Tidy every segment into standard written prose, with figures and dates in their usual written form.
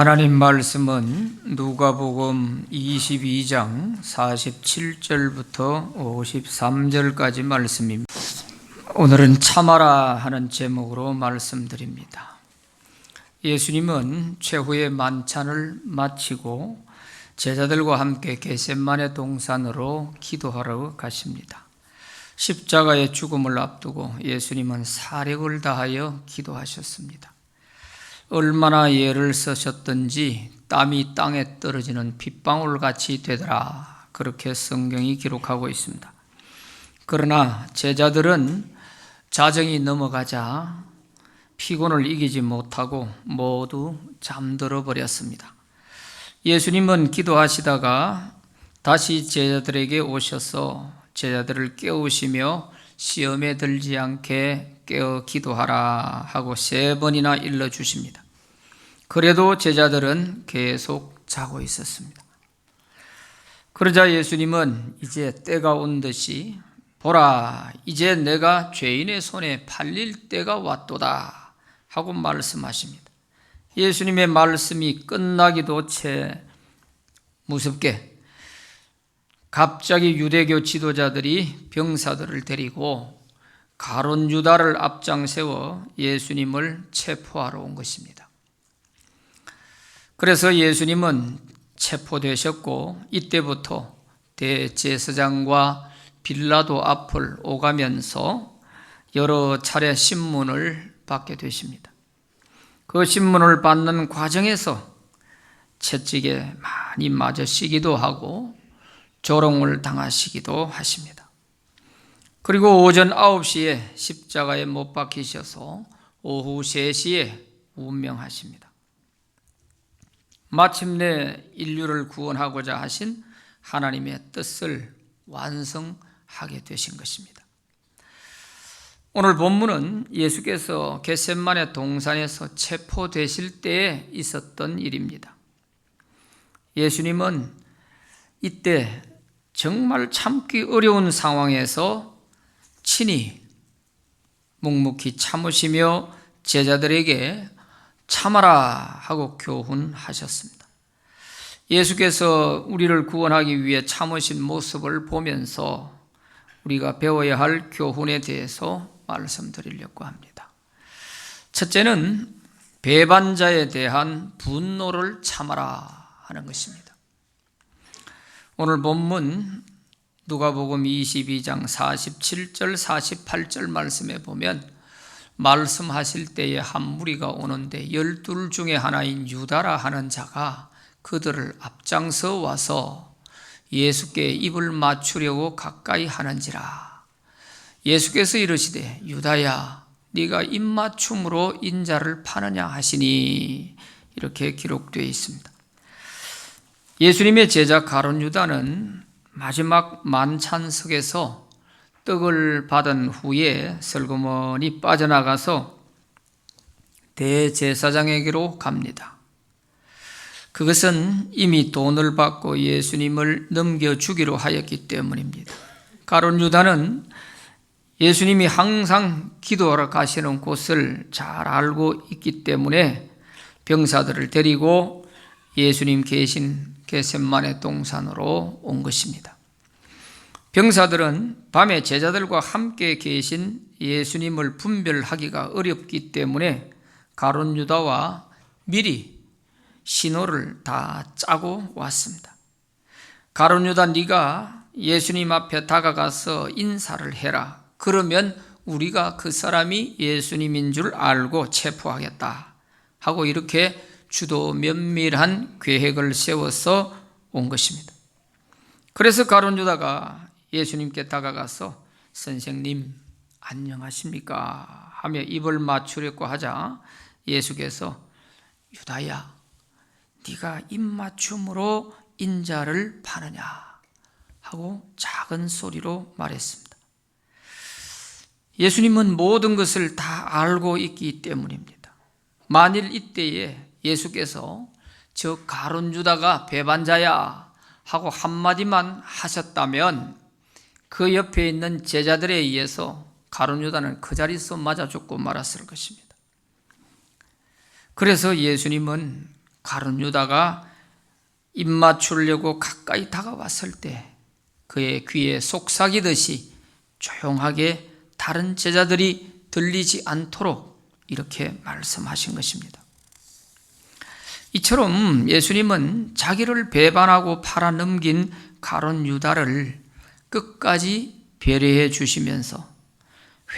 하나님 말씀은 누가복음 22장 47절부터 53절까지 말씀입니다. 오늘은 참아라 하는 제목으로 말씀드립니다. 예수님은 최후의 만찬을 마치고 제자들과 함께 겟세마네 동산으로 기도하러 가십니다. 십자가의 죽음을 앞두고 예수님은 사력을 다하여 기도하셨습니다. 얼마나 애를 쓰셨던지 땀이 땅에 떨어지는 핏방울같이 되더라, 그렇게 성경이 기록하고 있습니다. 그러나 제자들은 자정이 넘어가자 피곤을 이기지 못하고 모두 잠들어 버렸습니다. 예수님은 기도하시다가 다시 제자들에게 오셔서 제자들을 깨우시며 시험에 들지 않게 깨어 기도하라 하고 3번이나 일러주십니다. 그래도 제자들은 계속 자고 있었습니다. 그러자 예수님은 이제 때가 온 듯이 보라, 이제 내가 죄인의 손에 팔릴 때가 왔도다 하고 말씀하십니다. 예수님의 말씀이 끝나기도 채 무섭게 갑자기 유대교 지도자들이 병사들을 데리고 가룟 유다를 앞장세워 예수님을 체포하러 온 것입니다. 그래서 예수님은 체포되셨고 이때부터 대제사장과 빌라도 앞을 오가면서 여러 차례 신문을 받게 되십니다. 그 신문을 받는 과정에서 채찍에 많이 맞으시기도 하고 조롱을 당하시기도 하십니다. 그리고 오전 9시에 십자가에 못 박히셔서 오후 3시에 운명하십니다. 마침내 인류를 구원하고자 하신 하나님의 뜻을 완성하게 되신 것입니다. 오늘 본문은 예수께서 겟세마네 동산에서 체포되실 때에 있었던 일입니다. 예수님은 이때 정말 참기 어려운 상황에서 친히 묵묵히 참으시며 제자들에게 참아라 하고 교훈하셨습니다. 예수께서 우리를 구원하기 위해 참으신 모습을 보면서 우리가 배워야 할 교훈에 대해서 말씀드리려고 합니다. 첫째는 배반자에 대한 분노를 참아라 하는 것입니다. 오늘 본문 누가복음 22장 47절 48절 말씀에 보면 말씀하실 때에 한 무리가 오는데 12 중에 하나인 유다라 하는 자가 그들을 앞장서 와서 예수께 입을 맞추려고 가까이 하는지라. 예수께서 이르시되 유다야, 네가 입맞춤으로 인자를 파느냐 하시니, 이렇게 기록되어 있습니다. 예수님의 제자 가룟 유다는 마지막 만찬석에서 떡을 받은 후에 슬그머니 빠져나가서 대제사장에게로 갑니다. 그것은 이미 돈을 받고 예수님을 넘겨주기로 하였기 때문입니다. 가룟 유다는 예수님이 항상 기도하러 가시는 곳을 잘 알고 있기 때문에 병사들을 데리고 예수님 계신 겟세마네 동산으로 온 것입니다. 병사들은 밤에 제자들과 함께 계신 예수님을 분별하기가 어렵기 때문에 가룟 유다와 미리 신호를 다 짜고 왔습니다. 가룟 유다, 네가 예수님 앞에 다가가서 인사를 해라. 그러면 우리가 그 사람이 예수님인 줄 알고 체포하겠다 하고 이렇게 주도 면밀한 계획을 세워서 온 것입니다. 그래서 가룟 유다가 예수님께 다가가서 선생님 안녕하십니까 하며 입을 맞추려고 하자 예수께서 유다야, 네가 입맞춤으로 인자를 파느냐 하고 작은 소리로 말했습니다. 예수님은 모든 것을 다 알고 있기 때문입니다. 만일 이때에 예수께서 저 가룟 유다가 배반자야 하고 한마디만 하셨다면 그 옆에 있는 제자들에 의해서 가룟 유다는 그 자리에서 맞아 죽고 말았을 것입니다. 그래서 예수님은 가룟 유다가 입 맞추려고 가까이 다가왔을 때 그의 귀에 속삭이듯이 조용하게 다른 제자들이 들리지 않도록 이렇게 말씀하신 것입니다. 이처럼 예수님은 자기를 배반하고 팔아넘긴 가룟 유다를 끝까지 배려해 주시면서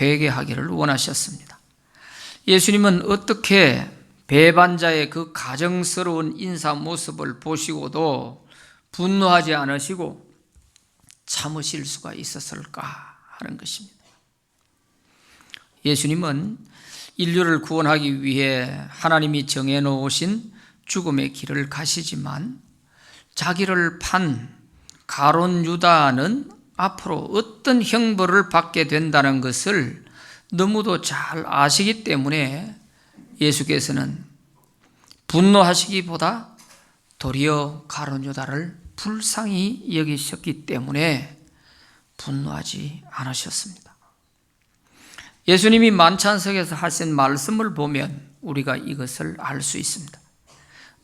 회개하기를 원하셨습니다. 예수님은 어떻게 배반자의 그 가정스러운 인사 모습을 보시고도 분노하지 않으시고 참으실 수가 있었을까 하는 것입니다. 예수님은 인류를 구원하기 위해 하나님이 정해놓으신 죽음의 길을 가시지만 자기를 판 가룟 유다는 앞으로 어떤 형벌을 받게 된다는 것을 너무도 잘 아시기 때문에 예수께서는 분노하시기보다 도리어 가룟 유다를 불쌍히 여기셨기 때문에 분노하지 않으셨습니다. 예수님이 만찬석에서 하신 말씀을 보면 우리가 이것을 알 수 있습니다.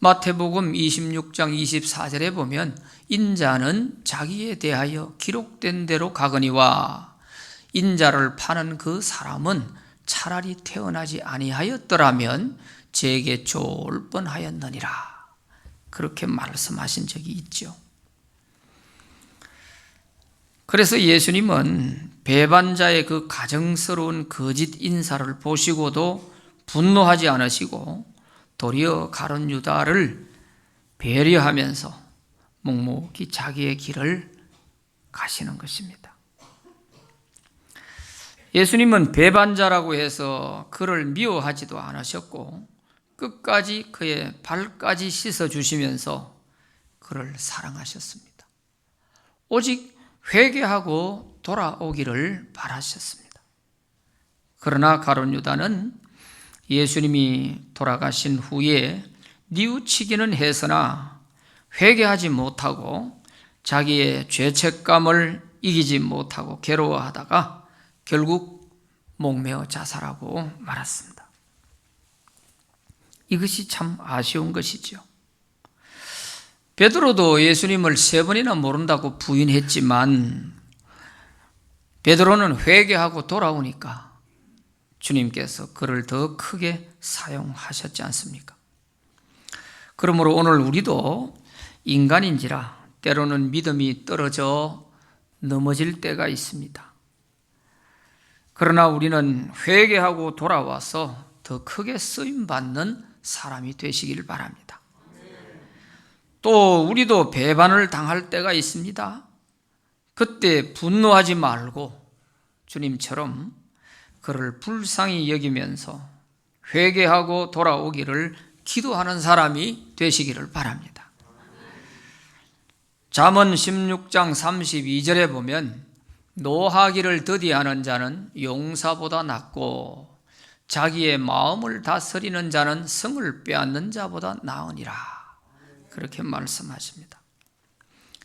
마태복음 26장 24절에 보면 인자는 자기에 대하여 기록된 대로 가거니와 인자를 파는 그 사람은 차라리 태어나지 아니하였더라면 제게 좋을 뻔하였느니라. 그렇게 말씀하신 적이 있죠. 그래서 예수님은 배반자의 그 가정스러운 거짓 인사를 보시고도 분노하지 않으시고 도리어 가룟 유다를 배려하면서 묵묵히 자기의 길을 가시는 것입니다. 예수님은 배반자라고 해서 그를 미워하지도 않으셨고 끝까지 그의 발까지 씻어주시면서 그를 사랑하셨습니다. 오직 회개하고 돌아오기를 바라셨습니다. 그러나 가룟 유다는 예수님이 돌아가신 후에 뉘우치기는 했으나 회개하지 못하고 자기의 죄책감을 이기지 못하고 괴로워하다가 결국 목매어 자살하고 말았습니다. 이것이 참 아쉬운 것이죠. 베드로도 예수님을 3번이나 모른다고 부인했지만 베드로는 회개하고 돌아오니까 주님께서 그를 더 크게 사용하셨지 않습니까? 그러므로 오늘 우리도 인간인지라 때로는 믿음이 떨어져 넘어질 때가 있습니다. 그러나 우리는 회개하고 돌아와서 더 크게 쓰임받는 사람이 되시길 바랍니다. 또 우리도 배반을 당할 때가 있습니다. 그때 분노하지 말고 주님처럼 그를 불쌍히 여기면서 회개하고 돌아오기를 기도하는 사람이 되시기를 바랍니다. 잠언 16장 32절에 보면 노하기를 더디하는 자는 용사보다 낫고 자기의 마음을 다스리는 자는 성을 빼앗는 자보다 나으니라. 그렇게 말씀하십니다.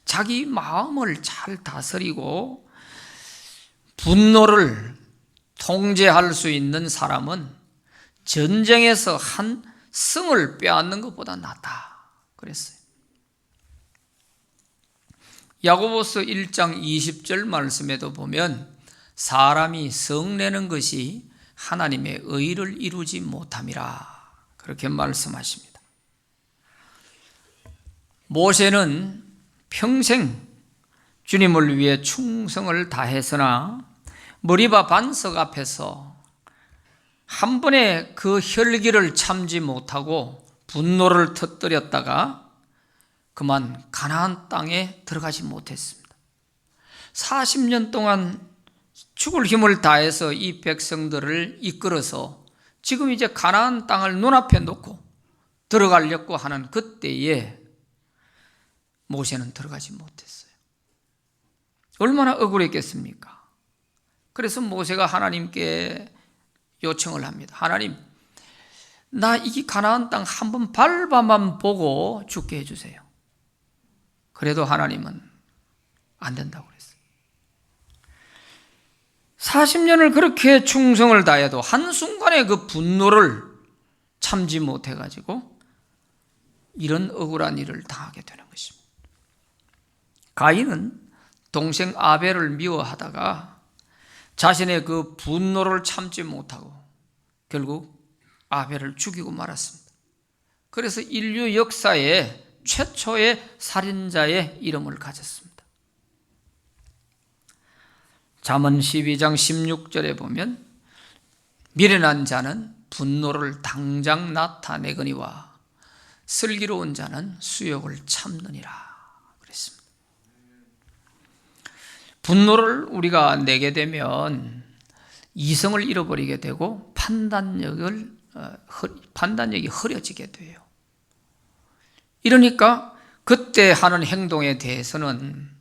자기 마음을 잘 다스리고 분노를 통제할 수 있는 사람은 전쟁에서 한 성을 빼앗는 것보다 낫다 그랬어요. 야고보서 1장 20절 말씀에도 보면 사람이 성내는 것이 하나님의 의를 이루지 못함이라 그렇게 말씀하십니다. 모세는 평생 주님을 위해 충성을 다했으나 머리바 반석 앞에서 한 번에 그 혈기를 참지 못하고 분노를 터뜨렸다가 그만 가나안 땅에 들어가지 못했습니다. 40년 동안 죽을 힘을 다해서 이 백성들을 이끌어서 지금 이제 가나안 땅을 눈앞에 놓고 들어가려고 하는 그때에 모세는 들어가지 못했어요. 얼마나 억울했겠습니까? 그래서 모세가 하나님께 요청을 합니다. 하나님, 나 이 가나안 땅 한번 밟아만 보고 죽게 해주세요. 그래도 하나님은 안 된다고 그랬어요. 40년을 그렇게 충성을 다해도 한순간에 그 분노를 참지 못해가지고 이런 억울한 일을 당하게 되는 것입니다. 가인은 동생 아벨을 미워하다가 자신의 그 분노를 참지 못하고 결국 아벨을 죽이고 말았습니다. 그래서 인류 역사에 최초의 살인자의 이름을 가졌습니다. 잠언 12장 16절에 보면 미련한 자는 분노를 당장 나타내거니와 슬기로운 자는 수욕을 참느니라 그랬습니다. 분노를 우리가 내게 되면 이성을 잃어버리게 되고 판단력이 흐려지게 돼요. 이러니까 그때 하는 행동에 대해서는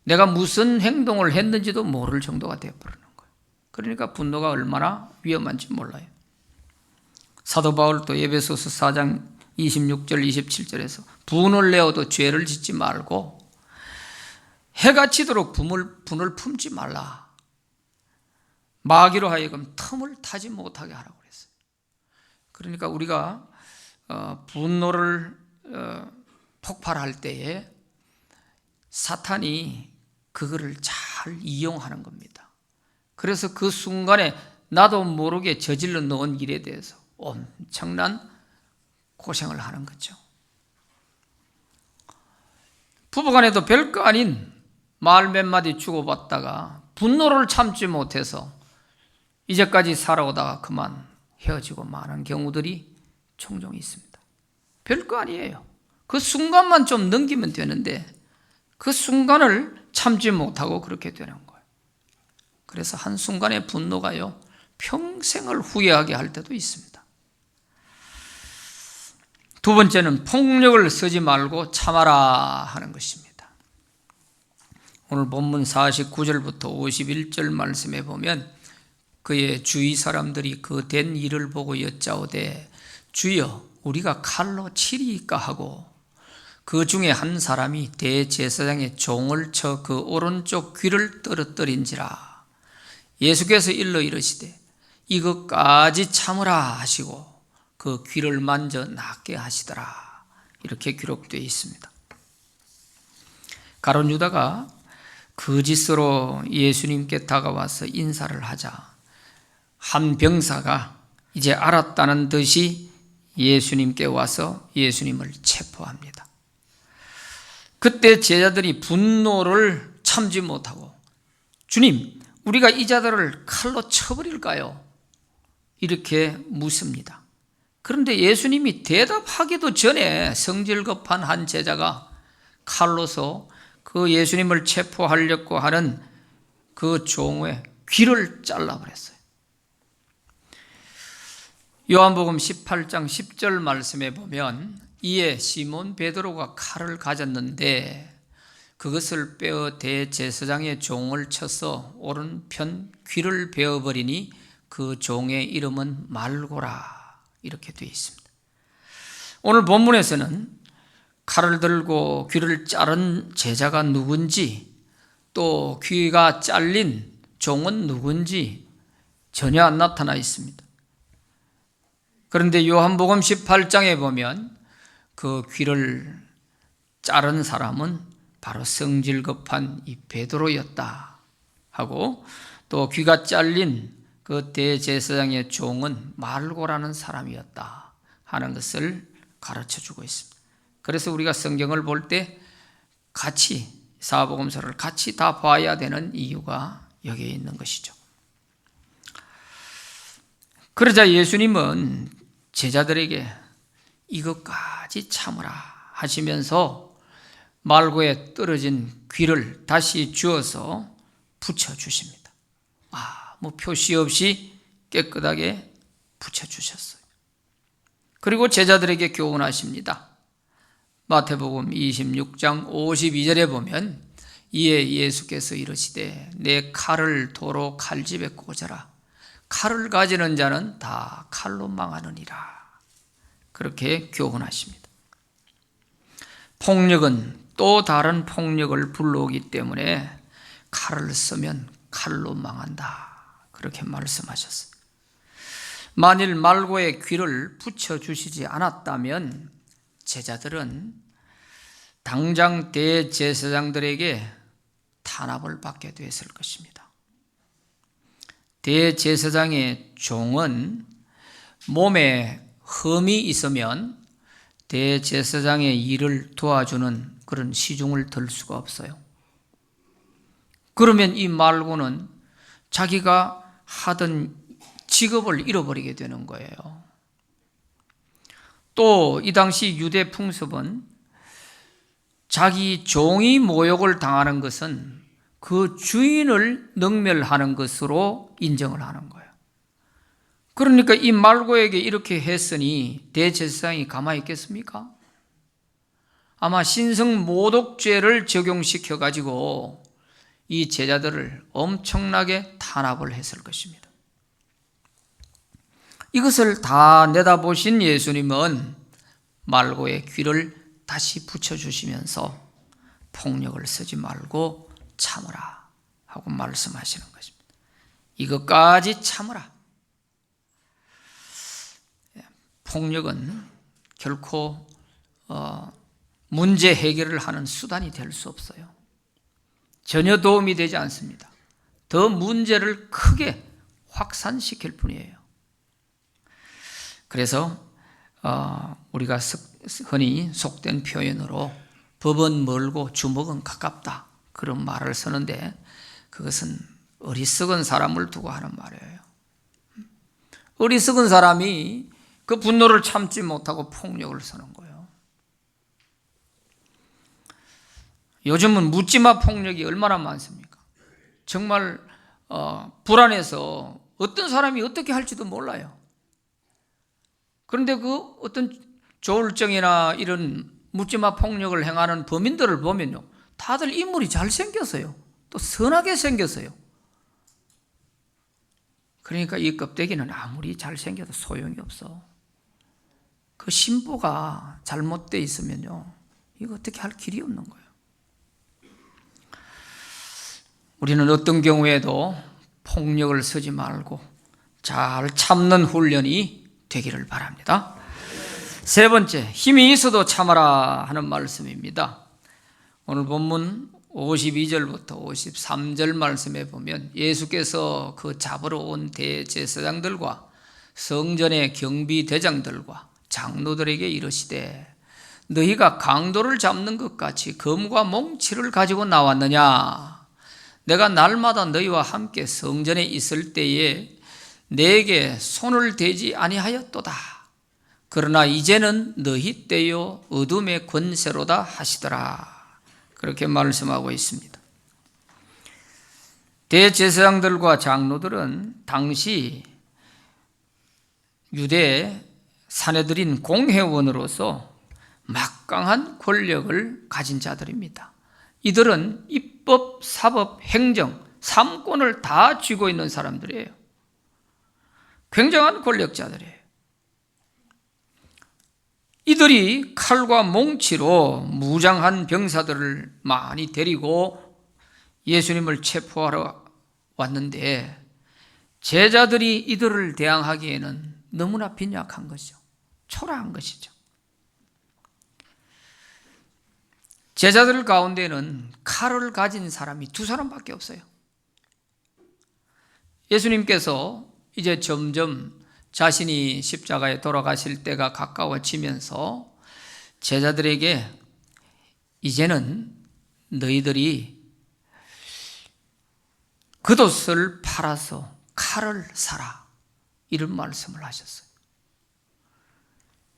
내가 무슨 행동을 했는지도 모를 정도가 되어버리는 거예요. 그러니까 분노가 얼마나 위험한지 몰라요. 사도 바울도 에베소서 4장 26절 27절에서 분을 내어도 죄를 짓지 말고 해가 지도록 분을 품지 말라. 마귀로 하여금 틈을 타지 못하게 하라고 그랬어요. 그러니까 우리가 분노를 폭발할 때에 사탄이 그거를 잘 이용하는 겁니다. 그래서 그 순간에 나도 모르게 저질러 놓은 일에 대해서 엄청난 고생을 하는 거죠. 부부간에도 별거 아닌 말 몇 마디 주고받다가 분노를 참지 못해서 이제까지 살아오다가 그만 헤어지고 마는 경우들이 종종 있습니다. 별거 아니에요. 그 순간만 좀 넘기면 되는데 그 순간을 참지 못하고 그렇게 되는 거예요. 그래서 한순간의 분노가요, 평생을 후회하게 할 때도 있습니다. 두 번째는 폭력을 쓰지 말고 참아라 하는 것입니다. 오늘 본문 49절부터 51절 말씀에 보면 그의 주위 사람들이 그 된 일을 보고 여짜오되 주여 우리가 칼로 치리이까 하고 그 중에 한 사람이 대제사장의 종을 쳐 그 오른쪽 귀를 떨어뜨린지라. 예수께서 일러 이르시되 이것까지 참으라 하시고 그 귀를 만져 낫게 하시더라. 이렇게 기록되어 있습니다. 가룟 유다가 거짓으로 예수님께 다가와서 인사를 하자 한 병사가 이제 알았다는 듯이 예수님께 와서 예수님을 체포합니다. 그때 제자들이 분노를 참지 못하고 주님, 우리가 이 자들을 칼로 쳐버릴까요? 이렇게 묻습니다. 그런데 예수님이 대답하기도 전에 성질급한 한 제자가 칼로서 그 예수님을 체포하려고 하는 그 종의 귀를 잘라버렸어요. 요한복음 18장 10절 말씀에 보면 이에 시몬 베드로가 칼을 가졌는데 그것을 빼어 대제사장의 종을 쳐서 오른편 귀를 베어버리니 그 종의 이름은 말고라. 이렇게 되어 있습니다. 오늘 본문에서는 칼을 들고 귀를 자른 제자가 누군지 또 귀가 잘린 종은 누군지 전혀 안 나타나 있습니다. 그런데 요한복음 18장에 보면 그 귀를 자른 사람은 바로 성질급한 이 베드로였다 하고 또 귀가 잘린 그 대제사장의 종은 말고라는 사람이었다 하는 것을 가르쳐주고 있습니다. 그래서 우리가 성경을 볼 때 같이 사복음서를 같이 다 봐야 되는 이유가 여기에 있는 것이죠. 그러자 예수님은 제자들에게 이것까지 참으라 하시면서 말고에 떨어진 귀를 다시 주어서 붙여주십니다. 뭐 표시 없이 깨끗하게 붙여주셨어요. 그리고 제자들에게 교훈하십니다. 마태복음 26장 52절에 보면 이에 예수께서 이르시되 내 칼을 도로 칼집에 꽂아라. 칼을 가지는 자는 다 칼로 망하느니라. 그렇게 교훈하십니다. 폭력은 또 다른 폭력을 불러오기 때문에 칼을 쓰면 칼로 망한다. 그렇게 말씀하셨어요. 만일 말고의 귀를 붙여주시지 않았다면 제자들은 당장 대제사장들에게 탄압을 받게 되었을 것입니다. 대제사장의 종은 몸에 흠이 있으면 대제사장의 일을 도와주는 그런 시중을 들 수가 없어요. 그러면 이 말고는 자기가 하던 직업을 잃어버리게 되는 거예요. 또 이 당시 유대 풍습은 자기 종이 모욕을 당하는 것은 그 주인을 능멸하는 것으로 인정을 하는 거예요. 그러니까 이 말고에게 이렇게 했으니 대제사장이 가만히 있겠습니까? 아마 신성 모독죄를 적용시켜 가지고 이 제자들을 엄청나게 탄압을 했을 것입니다. 이것을 다 내다보신 예수님은 말고의 귀를 다시 붙여주시면서 폭력을 쓰지 말고 참으라 하고 말씀하시는 것입니다. 이것까지 참으라. 폭력은 결코 문제 해결을 하는 수단이 될 수 없어요. 전혀 도움이 되지 않습니다. 더 문제를 크게 확산시킬 뿐이에요. 그래서 우리가 흔히 속된 표현으로 법은 멀고 주먹은 가깝다 그런 말을 쓰는데 그것은 어리석은 사람을 두고 하는 말이에요. 어리석은 사람이 그 분노를 참지 못하고 폭력을 쓰는 거예요. 요즘은 묻지마 폭력이 얼마나 많습니까? 정말 불안해서 어떤 사람이 어떻게 할지도 몰라요. 그런데 그 어떤 조울증이나 이런 묻지마 폭력을 행하는 범인들을 보면요, 다들 인물이 잘생겼어요. 또 선하게 생겼어요. 그러니까 이 껍데기는 아무리 잘생겨도 소용이 없어. 그 심보가 잘못되어 있으면요, 이거 어떻게 할 길이 없는 거예요. 우리는 어떤 경우에도 폭력을 쓰지 말고 잘 참는 훈련이 되기를 바랍니다. 세 번째, 힘이 있어도 참아라 하는 말씀입니다. 오늘 본문 52절부터 53절 말씀에 보면 예수께서 그 잡으러 온 대제사장들과 성전의 경비대장들과 장로들에게 이르시되 너희가 강도를 잡는 것 같이 검과 몽치를 가지고 나왔느냐? 내가 날마다 너희와 함께 성전에 있을 때에 내게 손을 대지 아니하였도다. 그러나 이제는 너희 때요 어둠의 권세로다 하시더라. 그렇게 말씀하고 있습니다. 대제사장들과 장로들은 당시 유대 사내들인 공회원으로서 막강한 권력을 가진 자들입니다. 이들은 입법, 사법, 행정, 삼권을 다 쥐고 있는 사람들이에요. 굉장한 권력자들이에요. 이들이 칼과 몽치로 무장한 병사들을 많이 데리고 예수님을 체포하러 왔는데 제자들이 이들을 대항하기에는 너무나 빈약한 것이죠. 초라한 것이죠. 제자들 가운데는 칼을 가진 사람이 2사람밖에 없어요. 예수님께서 이제 점점 자신이 십자가에 돌아가실 때가 가까워지면서 제자들에게 이제는 너희들이 겉옷을 팔아서 칼을 사라 이런 말씀을 하셨어요.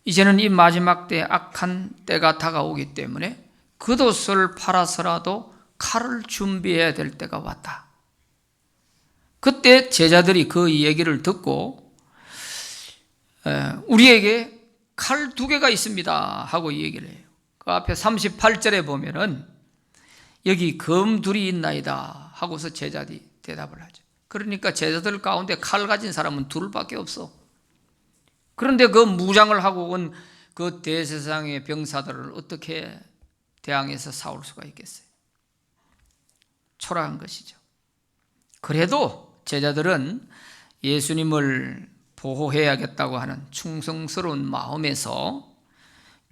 이제는 이 마지막 때 악한 때가 다가오기 때문에 겉옷을 팔아서라도 칼을 준비해야 될 때가 왔다. 그때 제자들이 그 얘기를 듣고 우리에게 칼 2개가 있습니다 하고 얘기를 해요. 그 앞에 38절에 보면은 여기 검 2이 있나이다 하고서 제자들이 대답을 하죠. 그러니까 제자들 가운데 칼 가진 사람은 2밖에 없어. 그런데 그 무장을 하고 온 그 대제사장의 병사들을 어떻게 대항해서 싸울 수가 있겠어요? 초라한 것이죠. 그래도 제자들은 예수님을 보호해야겠다고 하는 충성스러운 마음에서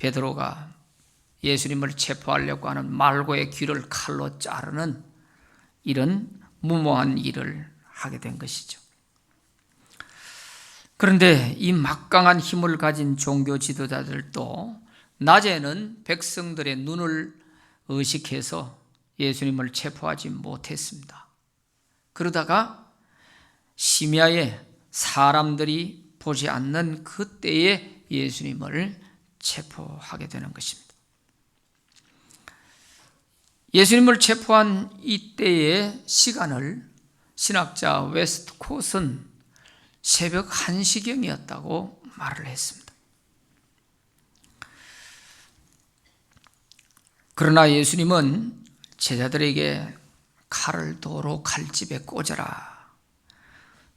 베드로가 예수님을 체포하려고 하는 말고의 귀를 칼로 자르는 이런 무모한 일을 하게 된 것이죠. 그런데 이 막강한 힘을 가진 종교 지도자들도 낮에는 백성들의 눈을 의식해서 예수님을 체포하지 못했습니다. 그러다가 심야에 사람들이 보지 않는 그때에 예수님을 체포하게 되는 것입니다. 예수님을 체포한 이때의 시간을 신학자 웨스트콧은 새벽 1시경이었다고 말을 했습니다. 그러나 예수님은 제자들에게 칼을 도로 칼집에 꽂아라.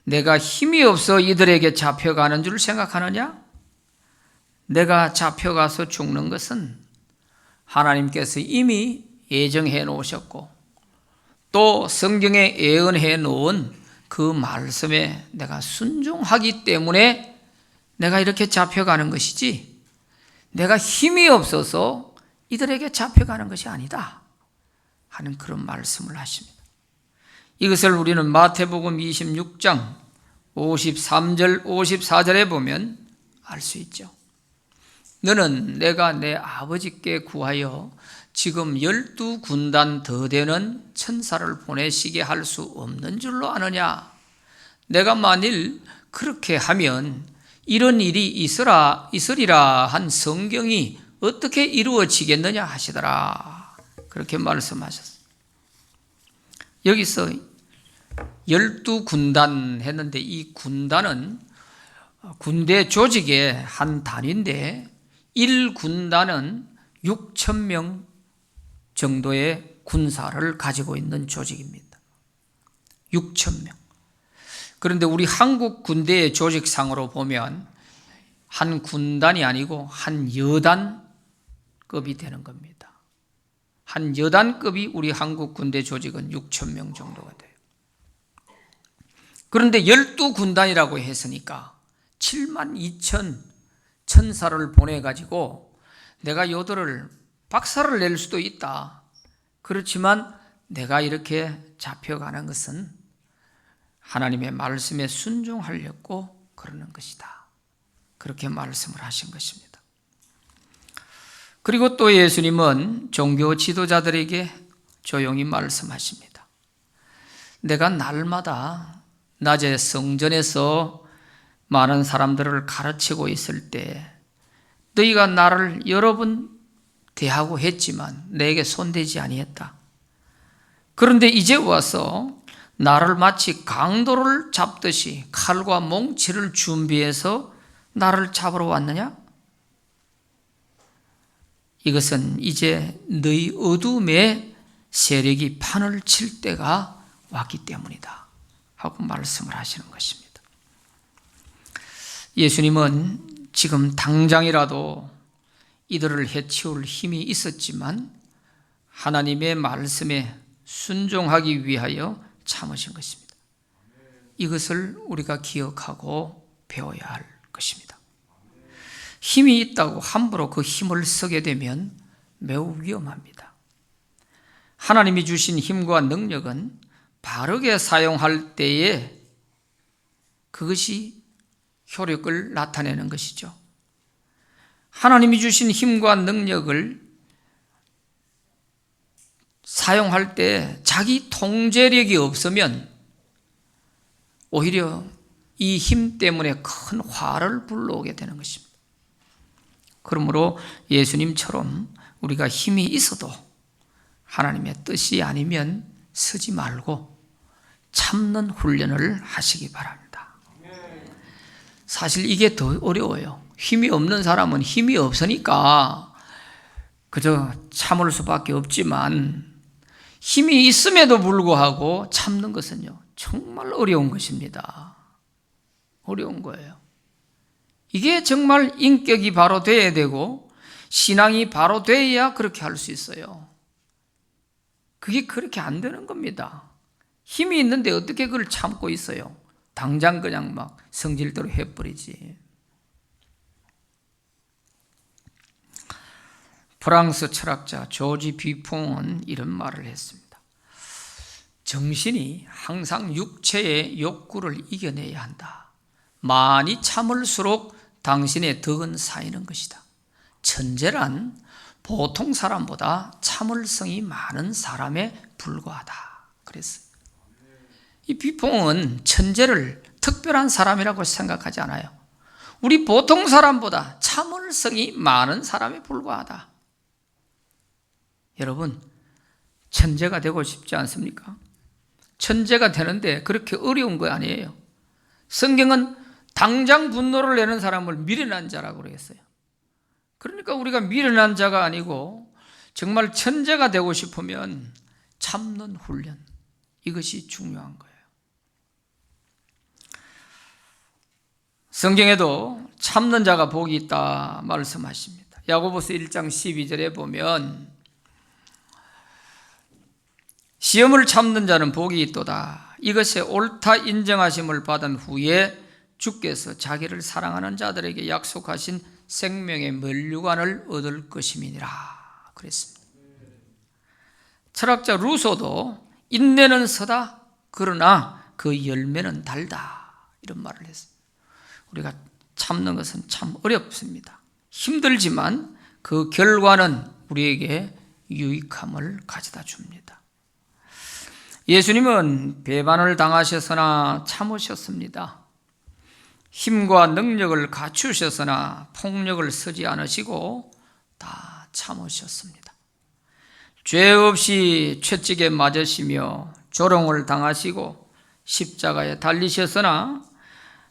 내가 힘이 없어 이들에게 잡혀가는 줄 생각하느냐? 내가 잡혀가서 죽는 것은 하나님께서 이미 예정해 놓으셨고 또 성경에 예언해 놓은 그 말씀에 내가 순종하기 때문에 내가 이렇게 잡혀가는 것이지 내가 힘이 없어서 이들에게 잡혀가는 것이 아니다 하는 그런 말씀을 하십니다. 이것을 우리는 마태복음 26장 53절 54절에 보면 알 수 있죠. 너는 내가 내 아버지께 구하여 지금 12군단 더 되는 천사를 보내시게 할 수 없는 줄로 아느냐? 내가 만일 그렇게 하면 이런 일이 있으리라 한 성경이 어떻게 이루어지겠느냐 하시더라. 그렇게 말씀하셨어요. 여기서 12군단 했는데 이 군단은 군대 조직의 한 단위인데 1군단은 6,000명 정도의 군사를 가지고 있는 조직입니다. 6,000명. 그런데 우리 한국 군대의 조직상으로 보면 한 군단이 아니고 한 여단급이 되는 겁니다. 한 여단급이 우리 한국 군대 조직은 6,000명 정도가 돼요. 그런데 12군단이라고 했으니까 72,000 천사를 보내가지고 내가 요들을 박살을 낼 수도 있다. 그렇지만 내가 이렇게 잡혀가는 것은 하나님의 말씀에 순종하려고 그러는 것이다. 그렇게 말씀을 하신 것입니다. 그리고 또 예수님은 종교 지도자들에게 조용히 말씀하십니다. 내가 날마다 낮에 성전에서 많은 사람들을 가르치고 있을 때 너희가 나를 여러 번 대하고 했지만 내게 손대지 아니했다. 그런데 이제 와서 나를 마치 강도를 잡듯이 칼과 몽치를 준비해서 나를 잡으러 왔느냐? 이것은 이제 너희 어둠의 세력이 판을 칠 때가 왔기 때문이다 하고 말씀을 하시는 것입니다. 예수님은 지금 당장이라도 이들을 해치울 힘이 있었지만 하나님의 말씀에 순종하기 위하여 참으신 것입니다. 이것을 우리가 기억하고 배워야 할 것입니다. 힘이 있다고 함부로 그 힘을 쓰게 되면 매우 위험합니다. 하나님이 주신 힘과 능력은 바르게 사용할 때에 그것이 효력을 나타내는 것이죠. 하나님이 주신 힘과 능력을 사용할 때 자기 통제력이 없으면 오히려 이 힘 때문에 큰 화를 불러오게 되는 것입니다. 그러므로 예수님처럼 우리가 힘이 있어도 하나님의 뜻이 아니면 쓰지 말고 참는 훈련을 하시기 바랍니다. 사실 이게 더 어려워요. 힘이 없는 사람은 힘이 없으니까 그저 참을 수밖에 없지만 힘이 있음에도 불구하고 참는 것은요 정말 어려운 것입니다. 어려운 거예요. 이게 정말 인격이 바로 돼야 되고 신앙이 바로 돼야 그렇게 할 수 있어요. 그게 그렇게 안 되는 겁니다. 힘이 있는데 어떻게 그걸 참고 있어요? 당장 그냥 막 성질대로 해버리지. 프랑스 철학자 조지 비퐁은 이런 말을 했습니다. 정신이 항상 육체의 욕구를 이겨내야 한다. 많이 참을수록 당신의 덕은 쌓이는 것이다. 천재란 보통 사람보다 참을성이 많은 사람에 불과하다. 그랬어요. 이 비퐁은 천재를 특별한 사람이라고 생각하지 않아요. 우리 보통 사람보다 참을성이 많은 사람에 불과하다. 여러분, 천재가 되고 싶지 않습니까? 천재가 되는데 그렇게 어려운 거 아니에요. 성경은 당장 분노를 내는 사람을 미련한 자라고 그랬어요. 그러니까 우리가 미련한 자가 아니고 정말 천재가 되고 싶으면 참는 훈련, 이것이 중요한 거예요. 성경에도 참는 자가 복이 있다 말씀하십니다. 야고보서 1장 12절에 보면 시험을 참는 자는 복이 있도다. 이것에 옳다 인정하심을 받은 후에 주께서 자기를 사랑하는 자들에게 약속하신 생명의 면류관을 얻을 것임이니라 그랬습니다. 철학자 루소도 인내는 서다 그러나 그 열매는 달다 이런 말을 했습니다. 우리가 참는 것은 참 어렵습니다. 힘들지만 그 결과는 우리에게 유익함을 가져다 줍니다. 예수님은 배반을 당하셨으나 참으셨습니다. 힘과 능력을 갖추셨으나 폭력을 쓰지 않으시고 다 참으셨습니다. 죄 없이 채찍에 맞으시며 조롱을 당하시고 십자가에 달리셨으나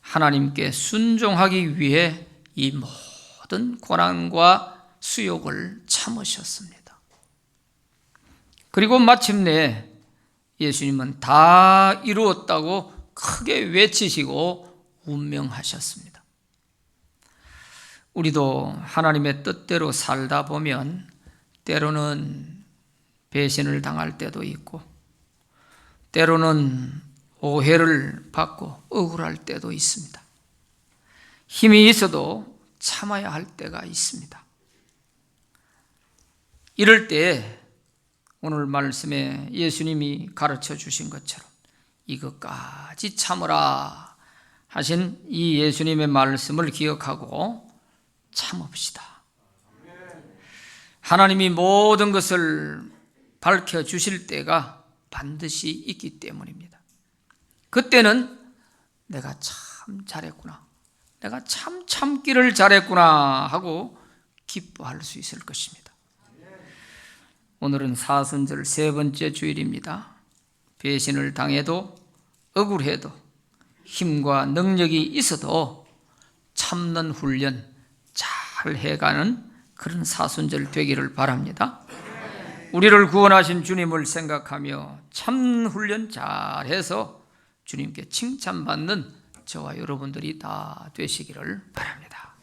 하나님께 순종하기 위해 이 모든 고난과 수욕을 참으셨습니다. 그리고 마침내 예수님은 다 이루었다고 크게 외치시고 운명하셨습니다. 우리도 하나님의 뜻대로 살다 보면 때로는 배신을 당할 때도 있고 때로는 오해를 받고 억울할 때도 있습니다. 힘이 있어도 참아야 할 때가 있습니다. 이럴 때 오늘 말씀에 예수님이 가르쳐 주신 것처럼 이것까지 참으라 하신 이 예수님의 말씀을 기억하고 참읍시다. 하나님이 모든 것을 밝혀주실 때가 반드시 있기 때문입니다. 그때는 내가 참 잘했구나, 내가 참 참기를 잘했구나 하고 기뻐할 수 있을 것입니다. 오늘은 사순절 세 번째 주일입니다. 배신을 당해도 억울해도 힘과 능력이 있어도 참는 훈련 잘 해가는 그런 사순절 되기를 바랍니다. 우리를 구원하신 주님을 생각하며 참는 훈련 잘해서 주님께 칭찬받는 저와 여러분들이 다 되시기를 바랍니다.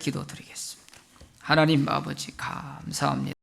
기도드리겠습니다. 하나님 아버지 감사합니다.